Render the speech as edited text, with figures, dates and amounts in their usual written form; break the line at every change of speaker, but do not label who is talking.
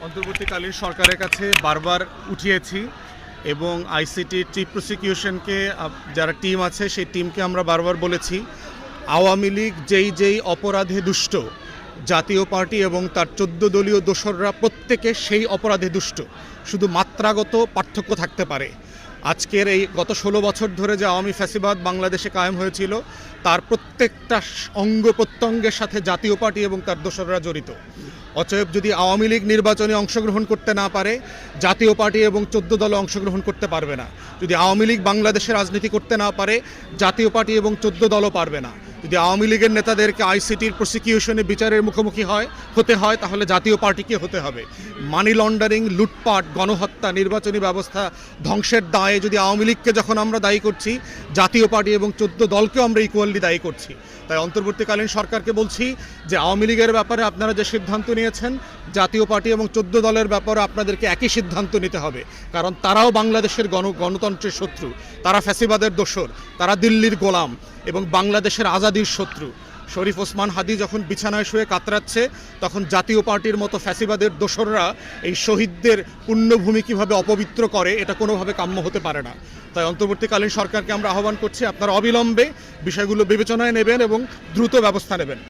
অন্তর্বর্তীকালীন সরকারের কাছে বারবার উঠিয়েছি এবং আইসিটির চিফ প্রসিকিউশনকে যারা টিম আছে সেই টিমকে আমরা বারবার বলেছি আওয়ামী লীগ যেই অপরাধে দুষ্ট জাতীয় পার্টি এবং তার 14 দলীয় দোসররা প্রত্যেকে সেই অপরাধে দুষ্ট, শুধু মাত্রাগত পার্থক্য থাকতে পারে। আজকের এই গত 16 বছর ধরে যে আওয়ামী ফ্যাসিবাদ বাংলাদেশে কায়েম হয়েছিল তার প্রত্যেকটা অঙ্গ প্রত্যঙ্গের সাথে জাতীয় পার্টি এবং তার দোসররা জড়িত। অতএব যদি আওয়ামী লীগ নির্বাচনে অংশগ্রহণ করতে না পারে, জাতীয় পার্টি এবং 14 দল অংশগ্রহণ করতে পারবে না। যদি আওয়ামী লীগ বাংলাদেশে রাজনীতি করতে না পারে, জাতীয় পার্টি এবং 14 দলও পারবে না। যদি আওয়ামী লীগের নেতাদেরকে আইসিটির প্রসিকিউশনে বিচারের মুখোমুখি হতে হয় তাহলে জাতীয় পার্টিকে হতে হবে। মানি লন্ডারিং, লুটপাট, গণহত্যা, নির্বাচনী ব্যবস্থা ধ্বংসের দায়ে যদি আওয়ামী লীগকে যখন আমরা দায়ী করছি, জাতীয় পার্টি এবং 14 দলকেও আমরা ইকুয়ালি দায়ী করছি। তাই অন্তর্বর্তীকালীন সরকারকে বলছি যে আওয়ামী লীগের ব্যাপারে আপনারা যে সিদ্ধান্ত নিয়েছেন, জাতীয় পার্টি এবং 14 দলের ব্যাপারে আপনাদেরকে একই সিদ্ধান্ত নিতে হবে। কারণ তারাও বাংলাদেশের গণতন্ত্রের শত্রু, তারা ফ্যাসিবাদের দোসর, তারা দিল্লির গোলাম এবং বাংলাদেশের আজাদির শত্রু। শরীফ ওসমান হাদি যখন বিছানায় শুয়ে কাতরাচ্ছে তখন জাতীয় পার্টির মতো ফ্যাসিবাদের দোসররা এই শহীদদের পুণ্যভূমি কীভাবে অপবিত্র করে এটা কোনোভাবে কাম্য হতে পারে না। তাই অন্তর্বর্তীকালীন সরকারকে আমরা আহ্বান করছি আপনারা অবিলম্বে বিষয়গুলো বিবেচনায় নেবেন এবং দ্রুত ব্যবস্থা নেবেন।